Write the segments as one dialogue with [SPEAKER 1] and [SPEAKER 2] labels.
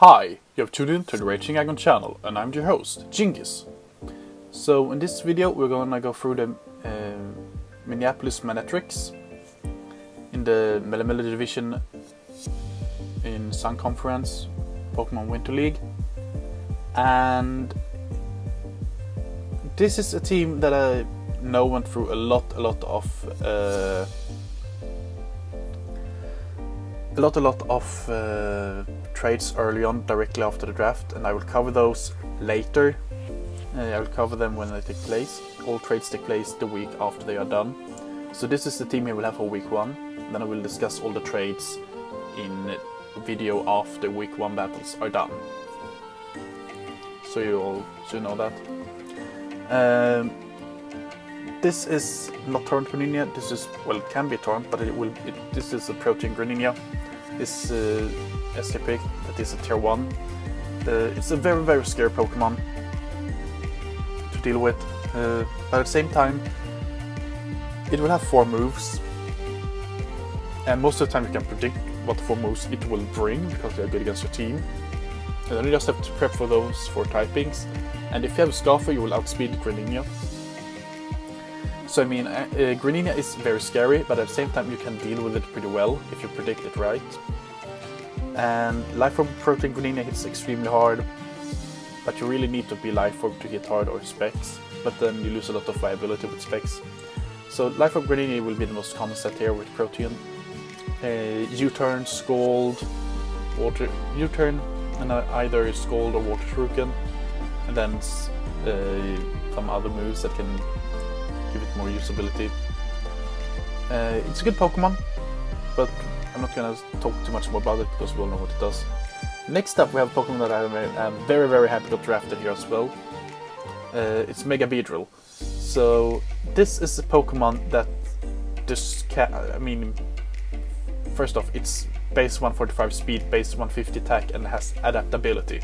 [SPEAKER 1] Hi, you have tuned in to the Raging Aggron channel, and I'm your host, Djingis. So in this video we're gonna go through the Minneapolis Manetrics in the Melee division in Sun Conference, Pokemon Winter League. And this is a team that I know went through a lot of trades early on, directly after the draft, and I will cover those later. I will cover them when they take place. All trades take place the week after they are done. So this is the team we will have for week 1. Then I will discuss all the trades in a video after week 1 battles are done. So you all should know that. This is not Torrent Greninja. This is, well, it can be Torrent, but this is a Protein Greninja. This SKP that is a tier 1. It's a very scary Pokemon to deal with, but at the same time it will have 4 moves, and most of the time you can predict what 4 moves it will bring because they are good against your team, and then you just have to prep for those 4 typings. And if you have a Scarfer, you will outspeed Greninja. So I mean, Greninja is very scary, but at the same time you can deal with it pretty well if you predict it right. And Life Orb Protein Greninja hits extremely hard, but you really need to be Life Orb to hit hard or Specs, but then you lose a lot of viability with Specs. So Life Orb Greninja will be the most common set here with Protein. U-turn, Scald, Water U-turn, and either Scald or Water Shuriken, and then some other moves that can give it more usability. It's a good Pokemon, but I'm not gonna talk too much more about it because we all know what it does. Next up we have a Pokemon that I'm very happy got drafted here as well. It's Mega Beedrill. So this is a Pokemon that just I mean, first off, it's base 145 speed, base 150 attack, and has adaptability.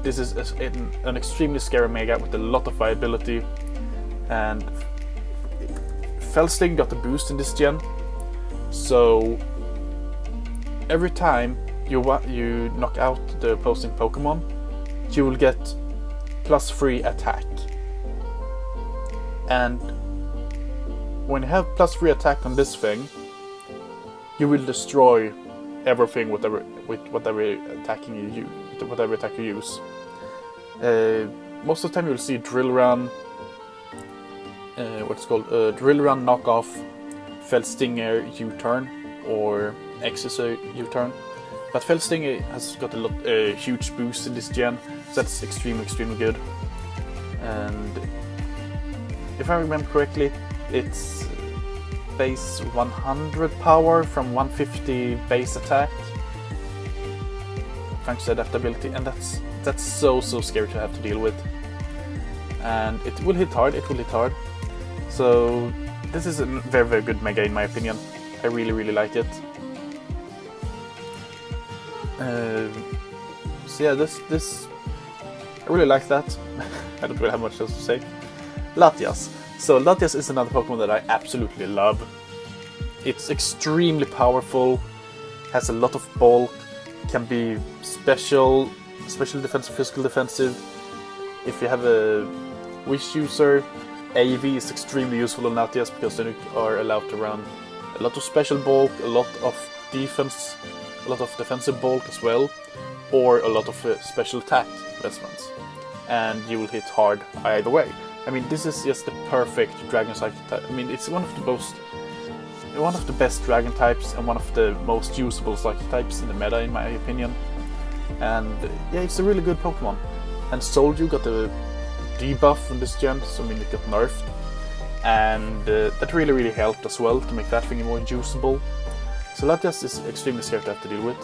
[SPEAKER 1] This is an extremely scary Mega with a lot of viability. And Fellsting got a boost in this gen, so every time you knock out the opposing Pokemon, you will get +3 attack. And when you have +3 attack on this thing, you will destroy everything with whatever attack you use. Most of the time you will see Drill Run, what's called Drill Run knockoff, Fellstinger U-turn, or Exeter U-turn. But Fellstinger has got a huge boost in this gen, so that's extremely good. And if I remember correctly, it's base 100 power from 150 base attack, thanks to adaptability, and that's so scary to have to deal with. And it will hit hard. So this is a very good Mega in my opinion. I really like it. So yeah, this I really like that. I don't really have much else to say. Latias. So Latias is another Pokemon that I absolutely love. It's extremely powerful, has a lot of bulk, can be special defensive, physical defensive. If you have a Wish user, AV is extremely useful on Latias because then you are allowed to run a lot of special bulk, a lot of defense, a lot of defensive bulk as well, or a lot of special attack investments, and you will hit hard either way. I mean, this is just the perfect Dragon Psychic type. I mean, it's one of the best Dragon types and one of the most usable Psychic types in the meta, in my opinion. And yeah, it's a really good Pokemon. And Soldew got a debuff on this gen, so I mean it got nerfed, and that really helped as well to make that thing more usable. So Latias is extremely scary to have to deal with.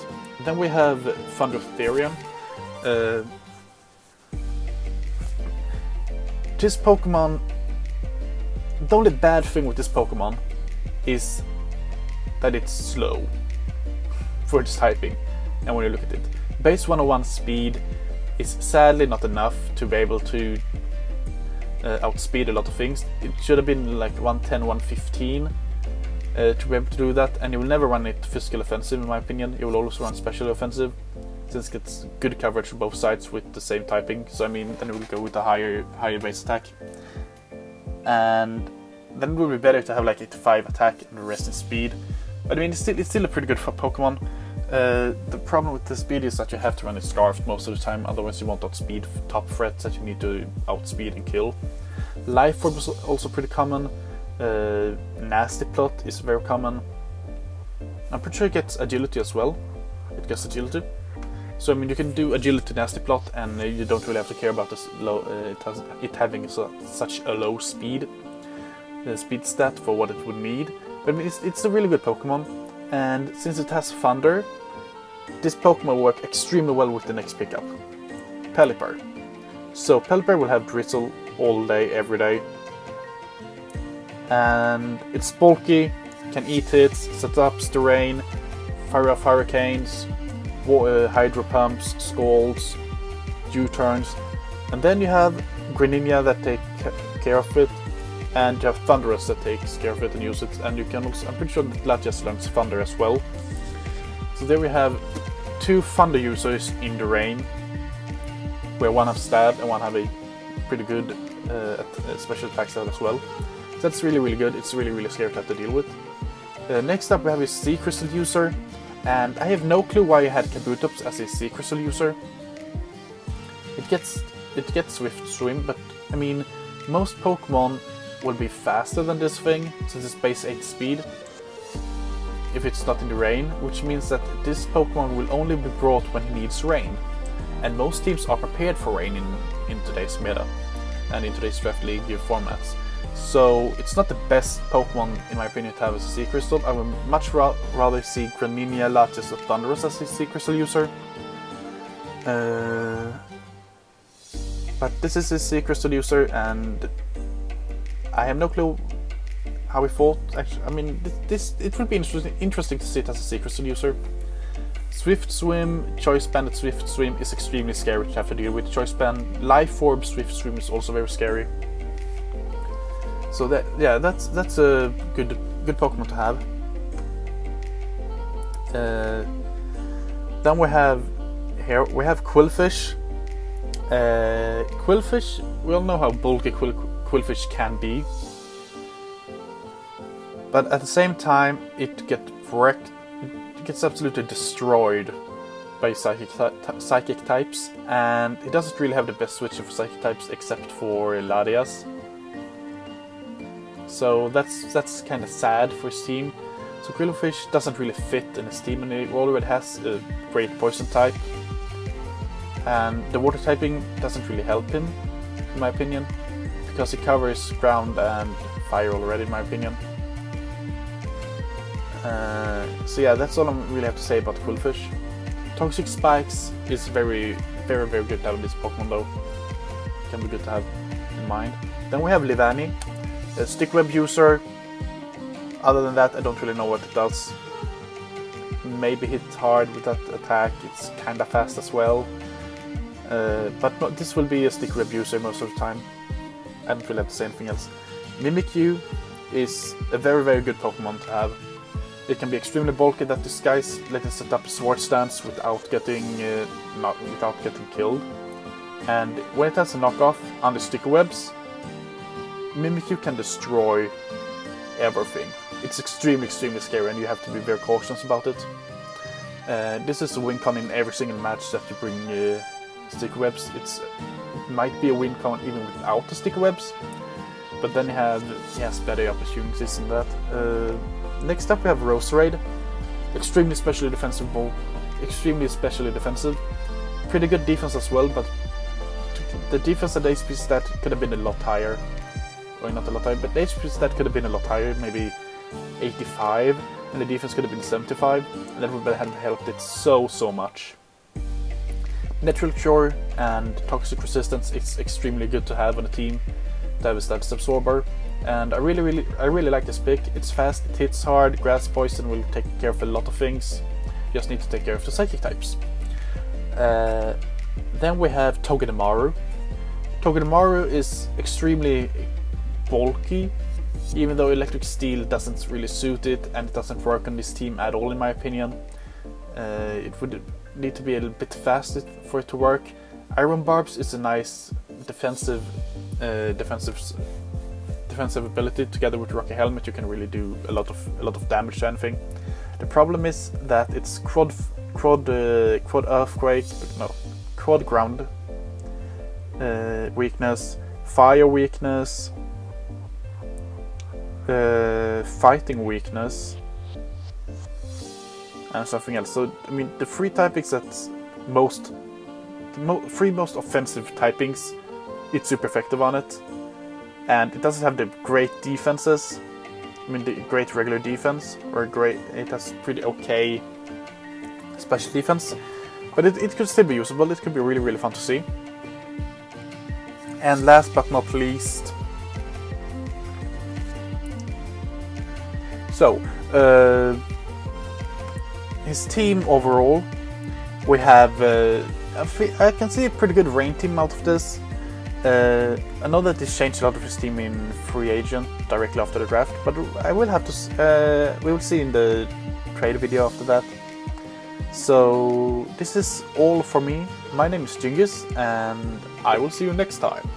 [SPEAKER 1] Then we have Thundertherian. This Pokemon, the only bad thing with this Pokemon is that it's slow for its typing. And when you look at it, base 101 speed is sadly not enough to be able to outspeed a lot of things. It should have been like 110, 115 to be able to do that, and you will never run it physical offensive in my opinion. You will also run special offensive, since it gets good coverage from both sides with the same typing. So I mean, then it will go with a higher base attack, and then it would be better to have like 85 attack and the rest in speed. But I mean, it's still a pretty good Pokemon. The problem with the speed is that you have to run it Scarfed most of the time, otherwise you won't outspeed top threats that you need to outspeed and kill. Life Orb is also pretty common. Nasty Plot is very common. I'm pretty sure it gets agility as well. It gets agility. So I mean, you can do agility Nasty Plot, and you don't really have to care about this low, it having such a low speed stat for what it would need. But I mean, it's a really good Pokemon, and since it has Thunder, this Pokemon will work extremely well with the next pickup, Pelipper. So Pelipper will have Drizzle all day, every day, and it's bulky, can eat hits, set ups the rain, fire off hurricanes, hydro pumps, scalds, U-turns, and then you have Greninja that take care of it, and you have Thunderous that takes care of it and uses it, and you can also, I'm pretty sure that Latias learns Thunder as well. So there we have 2 Thunder users in the rain, where one have Stab and one have a pretty good special attack stat as well. So that's really good. It's really scary to have to deal with. Next up we have a Sea Crystal user, and I have no clue why I had Kabutops as a Sea Crystal user. It gets Swift Swim, but I mean, most Pokemon will be faster than this thing, since it's base 8 speed, if it's not in the rain, which means that this Pokemon will only be brought when he needs rain. And most teams are prepared for rain in today's meta, and in today's Draft League formats. So it's not the best Pokemon, in my opinion, to have as a Sea Crystal. I would much rather see Greninja, Latias, or Thunderous as a Sea Crystal user. But this is a Sea Crystal user, and I have no clue how he fought. Actually, I mean, it would be interesting to see it as a Sea Crystal user. Swift Swim, Choice Banded Swift Swim is extremely scary to have to deal with. Choice Band, Life Orb Swift Swim is also very scary. So that's a good Pokemon to have. Then we have Quillfish. Quillfish, we all know how bulky Quillfish can be, but at the same time it gets absolutely destroyed by psychic types, and it doesn't really have the best switch of psychic types except for Latias. So that's kind of sad for his team. So Quillfish doesn't really fit in his team, and he already has a great poison type, and the water typing doesn't really help him, in my opinion, because he covers ground and fire already, in my opinion. So yeah, that's all I really have to say about Quillfish. Toxic Spikes is very good to have in this Pokemon though. Can be good to have in mind. Then we have Livani, a Stick Web user. Other than that, I don't really know what it does. Maybe hit hard with that attack, it's kinda fast as well. But this will be a Stick Web user most of the time. I don't really have to say anything else. Mimikyu is a very good Pokemon to have. It can be extremely bulky that this guy's letting set up Sword Stance without getting killed. And when it has a knockoff under Sticker Webs, Mimikyu can destroy everything. It's extremely scary, and you have to be very cautious about it. This is a win con in every single match that you bring Sticker Webs. It might be a win con even without the Sticker Webs, but then he has better opportunities in that. Next up we have Roserade, extremely specially defensive. Pretty good defense as well, but the defense and the HP stat could have been a lot higher. Or not a lot higher, but the HP stat could have been a lot higher, maybe 85, and the defense could have been 75, and that would have helped it so much. Natural Cure and Toxic Resistance is extremely good to have on a team to have a Status Absorber. And I really like this pick. It's fast, it hits hard, Grass Poison will take care of a lot of things. You just need to take care of the Psychic types. Then we have Togedemaru. Togedemaru is extremely bulky, even though Electric Steel doesn't really suit it, and it doesn't work on this team at all, in my opinion. It would need to be a little bit fast for it to work. Iron Barbs is a nice defensive ability. Together with Rocky Helmet, you can really do a lot of damage to anything. The problem is that it's Quad Earthquake, no, Quad Ground weakness, Fire weakness, Fighting weakness, and something else. So I mean, the three typings that's three most offensive typings, it's super effective on it, and it doesn't have the great defenses. I mean, the great regular defense, or it has pretty okay special defense, but it could still be usable. It could be really fun to see. And last but not least, so his team overall, we have I can see a pretty good rain team out of this. I know that this changed a lot of his team in free agent directly after the draft, but I will have to we will see in the trade video after that. So this is all for me. My name is Djingis, and I will see you next time.